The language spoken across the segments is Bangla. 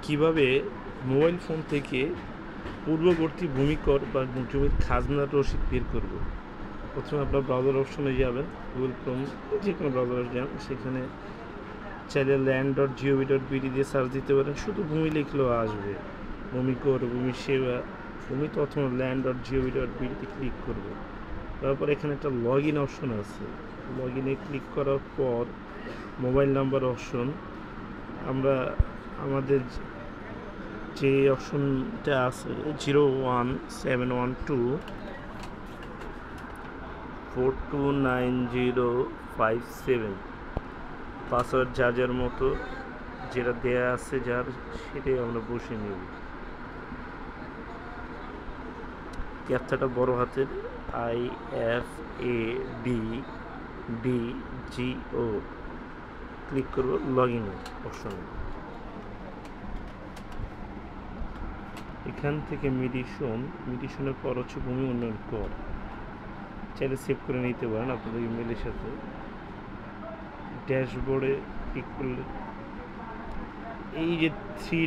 কিভাবে মোবাইল ফোন থেকে পূর্ববর্তী ভূমিকর বা জমির খাজনার রসিদ বের করব। প্রথমে আপনার ব্রাউজার অপশনে যাবেন, গুগল ক্রোম যে কোনো ব্রাউজারে যান, সেখানে চাইলে land.gov.bd দিয়ে সার্চ দিতে পারেন, শুধু ভূমি লিখলেও আসবে। ভূমিকর, ভূমি সেবা, ভূমি তথ্য land.gov.bd ক্লিক করব। তারপর এখানে একটা লগ ইন অপশন আছে, লগ ইনে ক্লিক করার পর মোবাইল নাম্বার অপশন, আমরা আমাদের যে অপশনটা আছে 01712429057, পাসওয়ার্ড যার মতো যেটা দেয়া আছে যার, সেটাই আমরা বসে নেব। ক্যাপচাটা বড় হাতের IFADDGO ক্লিক করব লগ ইন অপশনে। এখান থেকে মিডিশনের পর হচ্ছে ভূমি উন্নয়ন কর, চাইলে সেভ করে নিতে পারেন আপনাদের ইমেলের সাথে। ড্যাশবোর্ডে ক্লিক করলে এই যে থ্রি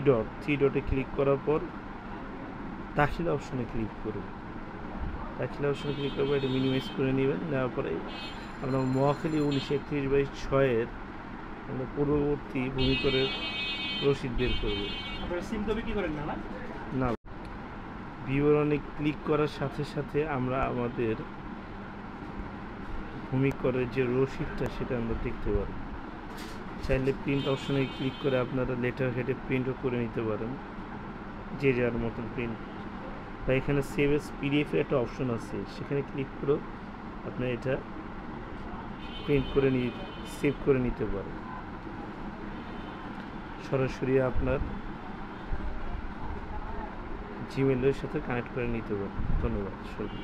ডটে ক্লিক করার পর দাখিলা অপশনে ক্লিক করুন। দাখিলা অপশনে ক্লিক করার পর এটা মিনিমাইজ করে নেবেন। নেওয়ার পরে আমরা মহাখালী 1931/6 আমরা পূর্ববর্তী ভূমিকরের রসিদ বের করব। না, বিবরণে ক্লিক করার সাথে সাথে আমরা আমাদের ভূমিকরের যে রসিদটা সেটা আমরা দেখতে পারব। চাইলে প্রিন্ট অপশনে ক্লিক করে আপনারা লেটার হেডে প্রিন্টও করে নিতে পারেন, যে যার মতন প্রিন্ট। বা এখানে সেভ এস পিডিএফ এর একটা অপশন আছে, সেখানে ক্লিক করে আপনার এটা প্রিন্ট করে সেভ করে নিতে পারেন, সরাসরি আপনার জিমেলের সাথে কানেক্ট করে নিতে পারেন। ধন্যবাদ সবাই।